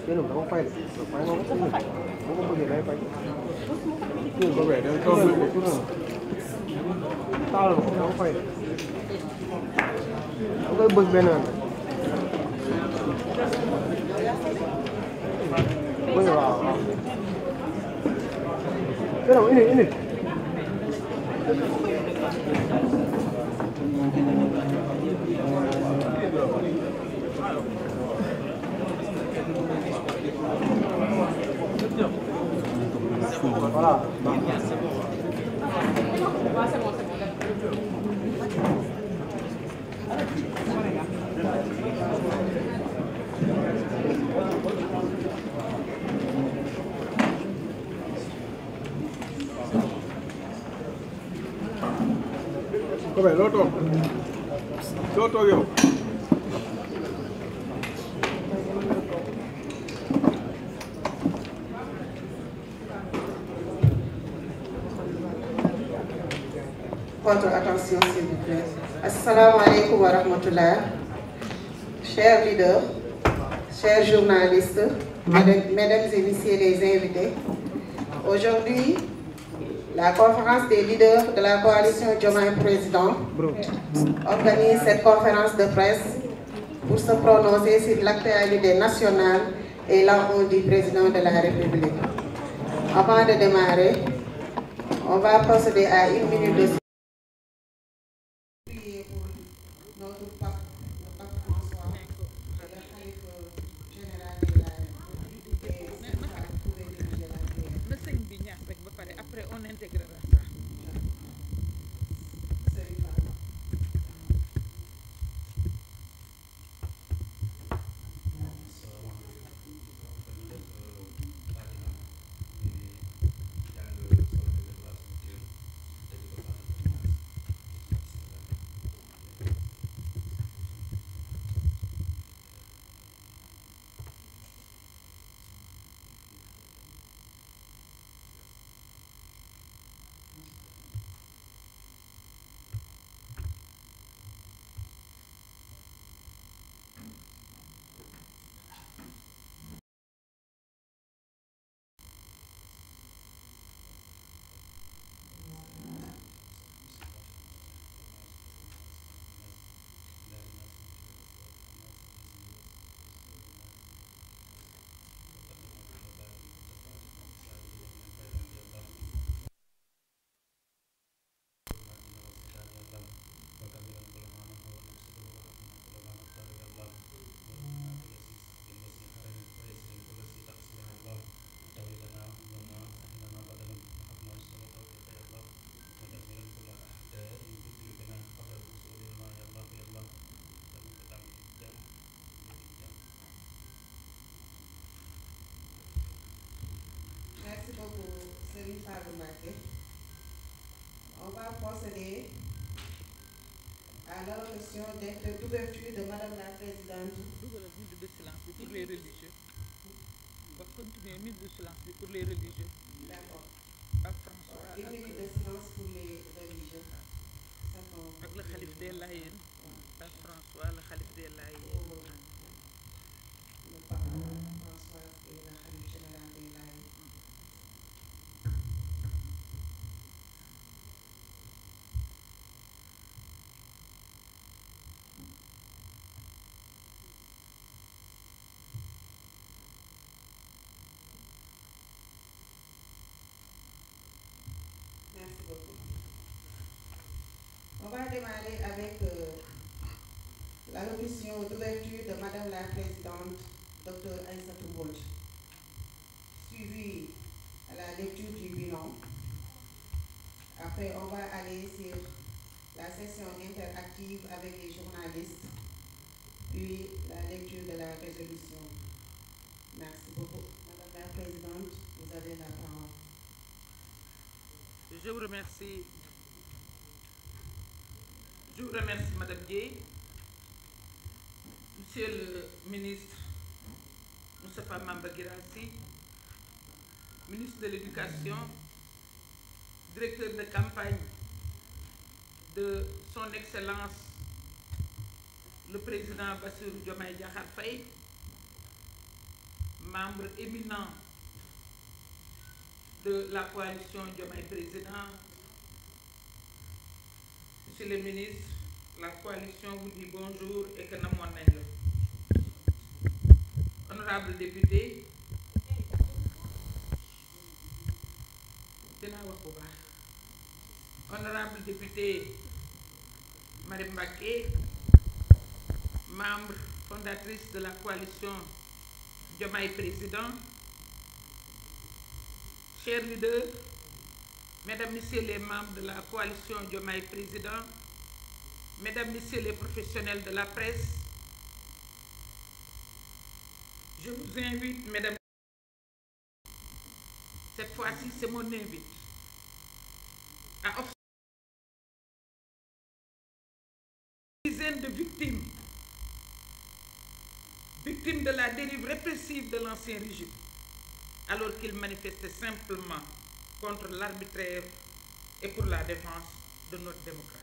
Cái nồng nó phải nó không có gì đấy phải chưa có vẻ đang cơm một chút nào tao là không phải cái bực bên này bây giờ cái nào ini voilà. Come Lotto? Lotto io. Votre attention s'il vous plaît. Assalamu alaikum wa rahmatullah. Chers leaders, chers journalistes, mesdames et messieurs les invités, aujourd'hui, la conférence des leaders de la coalition Diomaye Président organise cette conférence de presse pour se prononcer sur l'actualité nationale et l'envoi du président de la République. Avant de démarrer, on va procéder à une minute de Merci beaucoup, Serigne Fallou Mbacké. On va procéder à l'allocution d'ouverture de Madame la Présidente. Minute de silence pour les religieux. On va continuer minute de silence pour les religieux. D'accord. Ak François. Une minute de silence pour les religieux. Ak le khalife des Layènes. Ak François, le khalife des Layènes. Le pape François et le khalife général des Layènes. Merci beaucoup. On va démarrer avec l'allocution d'ouverture de Madame la Présidente, Dr Aïssatou Mbodj, suivie à la lecture du bilan. Après, on va aller sur la session interactive avec les journalistes, puis la lecture de la résolution. Merci beaucoup. Madame la Présidente, vous avez la parole. Je vous remercie. Je vous remercie, Madame Gueye. Monsieur le ministre Moustapha Mamba Guirassy, ministre de l'Éducation, directeur de campagne de son Excellence le président Bassirou Diomaye Diakhar Faye, membres éminents de la coalition Diomaye Président, Monsieur le ministre, la coalition vous dit bonjour et que namoon nañ la. Honorable député, dinaa wax bu baax. Honorable député Marie Mbacké, membre fondatrice de la coalition Diomaye Président, chers leaders, Mesdames, Messieurs les membres de la coalition Diomaye Président, Mesdames, Messieurs les professionnels de la presse, je vous invite, Mesdames, cette fois-ci c'est mon invite, à observer une dizaine de victimes de la dérive répressive de l'ancien régime, alors qu'ils manifestaient simplement contre l'arbitraire et pour la défense de notre démocratie.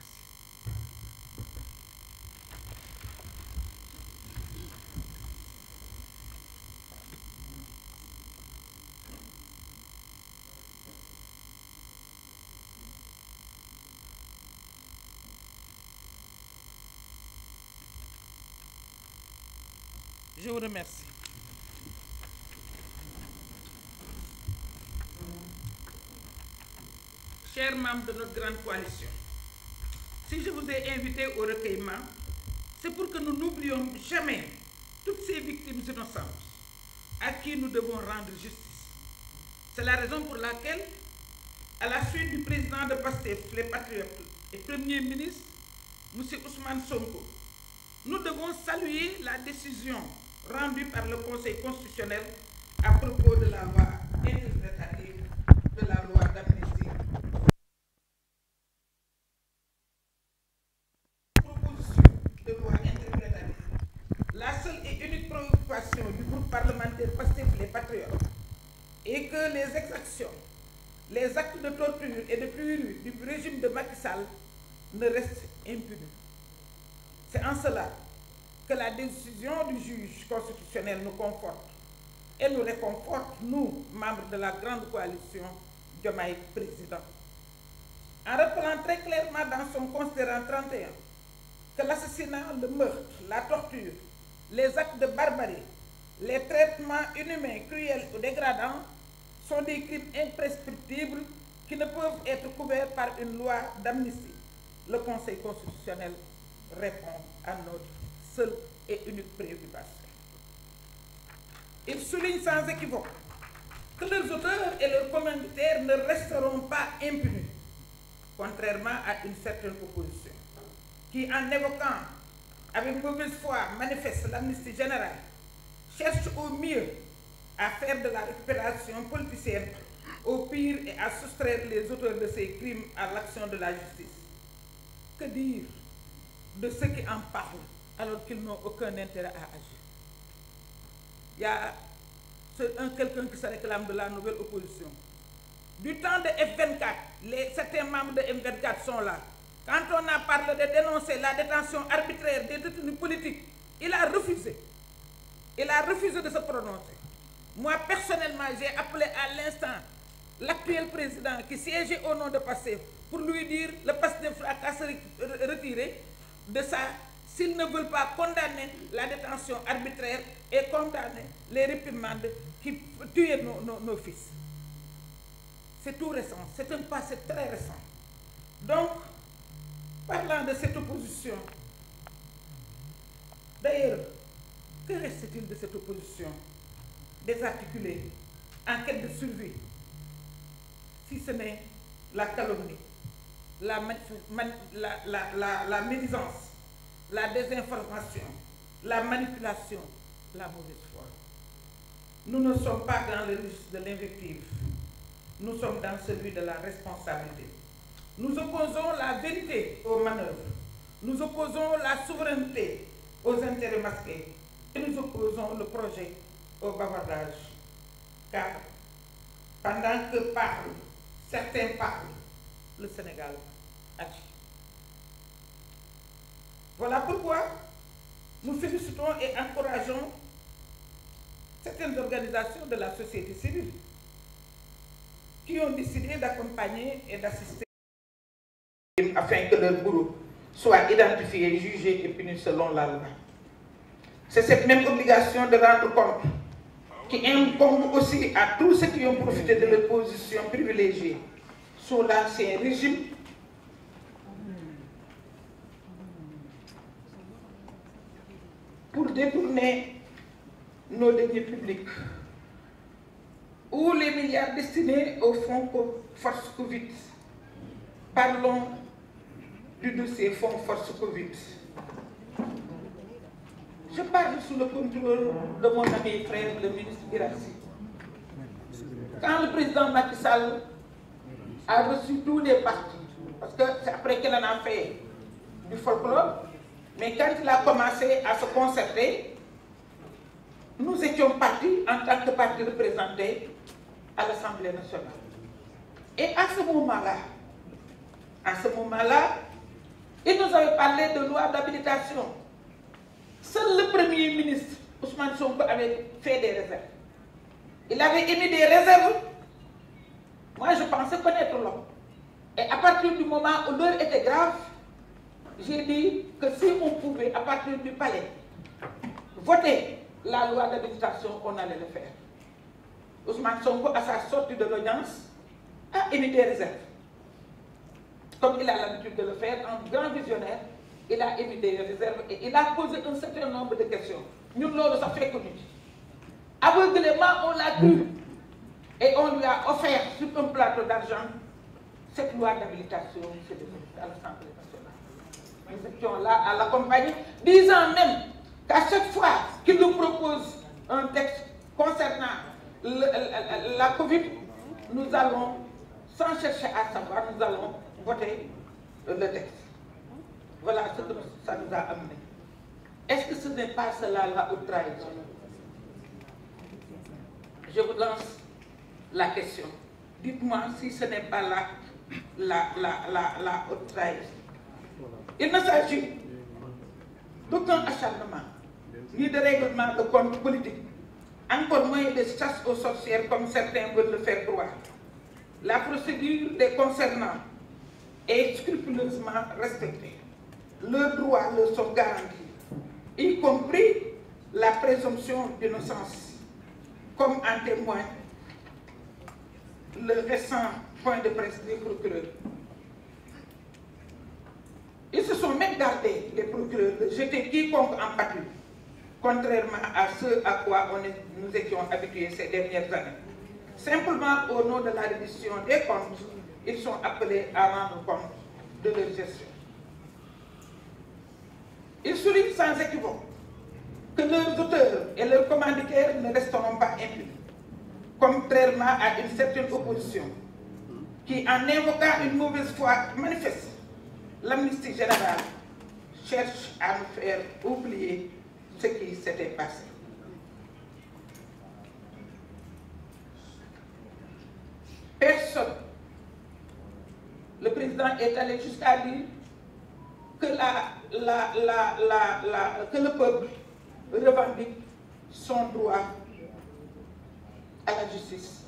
Je vous remercie. Chers membres de notre grande coalition, si je vous ai invité au recueillement, c'est pour que nous n'oublions jamais toutes ces victimes innocentes à qui nous devons rendre justice. C'est la raison pour laquelle, à la suite du président de PASTEF, les Patriotes, et Premier ministre, M. Ousmane Sonko, nous devons saluer la décision rendue par le Conseil constitutionnel à propos de la loi interprétative de la loi d'amnistie. Proposition de loi interprétative. La seule et unique préoccupation du groupe parlementaire PASTEF les Patriotes est que les exactions, les actes de torture et de tuerie du régime de Macky Sall ne restent impunis. C'est en cela que la décision du juge constitutionnel nous conforte et nous réconforte, nous, membres de la grande coalition Diomaye Président. En rappelant très clairement dans son considérant 31 que l'assassinat, le meurtre, la torture, les actes de barbarie, les traitements inhumains, cruels ou dégradants sont des crimes imprescriptibles qui ne peuvent être couverts par une loi d'amnistie. Le Conseil constitutionnel répond à notre seule et unique préoccupation. Il souligne sans équivoque que leurs auteurs et leurs commanditaires ne resteront pas impunis, contrairement à une certaine opposition, qui, en évoquant avec mauvaise foi manifeste l'amnistie générale, cherche au mieux à faire de la récupération politicienne, au pire et à soustraire les auteurs de ces crimes à l'action de la justice. Que dire de ceux qui en parlent alors qu'ils n'ont aucun intérêt à agir? Il y a quelqu'un qui se réclame de la nouvelle opposition. Du temps de F24, certains membres de F24 sont là. Quand on a parlé de dénoncer la détention arbitraire des détenus politiques, il a refusé. Il a refusé de se prononcer. Moi, personnellement, j'ai appelé à l'instant l'actuel président qui siégeait au nom de PASTEF pour lui dire le PASTEF a se retirer de ça s'ils ne veulent pas condamner la détention arbitraire et condamner les réprimandes qui tuaient nos fils. C'est tout récent, c'est un passé très récent. Donc, parlant de cette opposition, d'ailleurs, que reste-t-il de cette opposition désarticulée, en quête de survie, si ce n'est la calomnie, la médisance, la désinformation, la manipulation, la mauvaise foi? Nous ne sommes pas dans le registre de l'invective, nous sommes dans celui de la responsabilité. Nous opposons la vérité aux manœuvres, nous opposons la souveraineté aux intérêts masqués, et nous opposons le projet au bavardage. Car pendant que certains parlent, le Sénégal agit. Voilà pourquoi nous félicitons et encourageons certaines organisations de la société civile qui ont décidé d'accompagner et d'assister afin que leur bourreau soit identifié, jugé et puni selon la loi. C'est cette même obligation de rendre compte qui incombe aussi à tous ceux qui ont profité de leur position privilégiée sous l'ancien régime pour détourner nos deniers publics ou les milliards destinés au fonds Force Covid. Parlons du dossier fonds Force Covid. Je parle sous le contrôle de mon ami et frère, le ministre Guirassy. Quand le président Macky Sall a reçu tous les partis, parce que c'est après qu'il en a fait du folklore, mais quand il a commencé à se concerter, nous étions partis en tant que parti représenté à l'Assemblée nationale. Et à ce moment-là, il nous avait parlé de loi d'habilitation. Seul le Premier ministre, Ousmane Sonko, avait fait des réserves. Il avait émis des réserves. Moi, je pensais connaître l'homme. Et à partir du moment où l'heure était grave, j'ai dit que si on pouvait, à partir du palais, voter la loi d'habilitation, on allait le faire. Ousmane Sonko, à sa sortie de l'audience, a émis des réserves. Comme il a l'habitude de le faire, en grand visionnaire, il a émis des réserves et il a posé un certain nombre de questions. Nous, ça fait connu. Aveuglément, on l'a cru. Et on lui a offert sur un plateau d'argent cette loi d'habilitation à l'Assemblée nationale. Nous étions là à l'accompagner, disant même qu'à chaque fois qu'il nous propose un texte concernant la Covid, nous allons, sans chercher à savoir, nous allons voter le texte. Voilà ce que ça nous a amené. Est-ce que ce n'est pas cela la haute trahison? Je vous lance la question. Dites-moi si ce n'est pas la haute trahison. Il ne s'agit d'aucun acharnement, ni de règlement de compte politique, encore moins de chasse aux sorcières comme certains veulent le faire croire. La procédure les concernant est scrupuleusement respectée. Leurs droits leur sont garantis, y compris la présomption d'innocence, comme en témoigne le récent point de presse des procureurs. Ils se sont même gardés, les procureurs, de jeter quiconque en pâture, contrairement à ce à quoi nous étions habitués ces dernières années. Simplement, au nom de la reddition des comptes, ils sont appelés à rendre compte de leur gestion. Ils soulignent sans équivoque que leurs auteurs et leurs commanditaires ne resteront pas impunis, contrairement à une certaine opposition qui, en invoquant une mauvaise foi manifeste, l'amnistie générale cherche à nous faire oublier ce qui s'était passé. Personne, le président est allé jusqu'à dire que, que le peuple revendique son droit à la justice.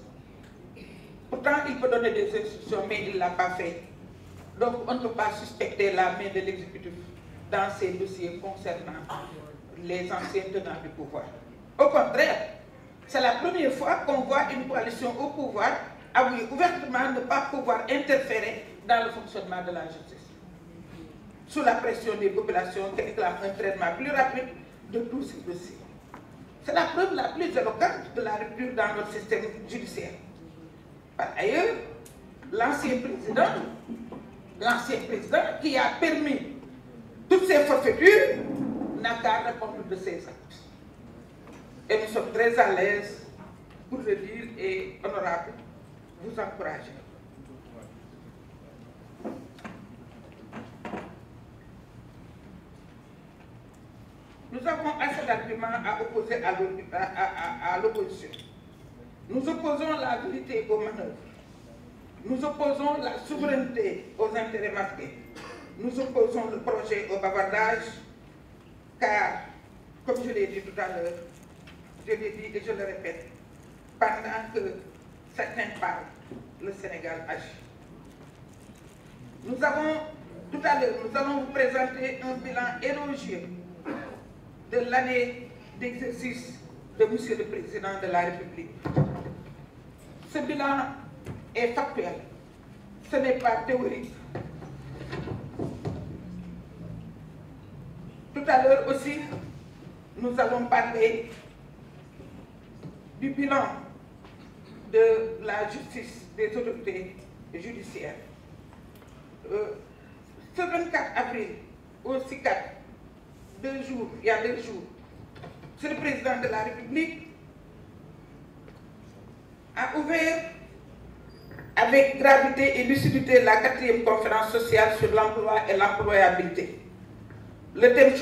Pourtant, il peut donner des instructions, mais il ne l'a pas fait. Donc, on ne peut pas suspecter la main de l'exécutif dans ces dossiers concernant les anciens tenants du pouvoir. Au contraire, c'est la première fois qu'on voit une coalition au pouvoir avouer ouvertement ne pas pouvoir interférer dans le fonctionnement de la justice, sous la pression des populations qui réclament un traitement plus rapide de tous ces dossiers. C'est la preuve la plus éloquente de la rupture dans notre système judiciaire. Par ailleurs, l'ancien président qui a permis toutes ces forfaitures n'a qu'à répondre de ses actes. Et nous sommes très à l'aise pour le dire et honorable, vous encourager. Nous avons assez d'arguments à opposer à l'opposition. Nous opposons la vérité aux manœuvres. Nous opposons la souveraineté aux intérêts masqués. Nous opposons le projet au bavardage, car, comme je l'ai dit tout à l'heure, je l'ai dit et je le répète, pendant que certains parlent, le Sénégal agit. Tout à l'heure, nous allons vous présenter un bilan élogieux de l'année d'exercice de Monsieur le Président de la République. Ce bilan est factuel, ce n'est pas théorique. Tout à l'heure aussi, nous allons parler du bilan de la justice, des autorités judiciaires. Ce 24 avril, au CICAD, il y a 2 jours, le Président de la République a ouvert avec gravité et lucidité la 4e conférence sociale sur l'emploi et l'employabilité. Le thème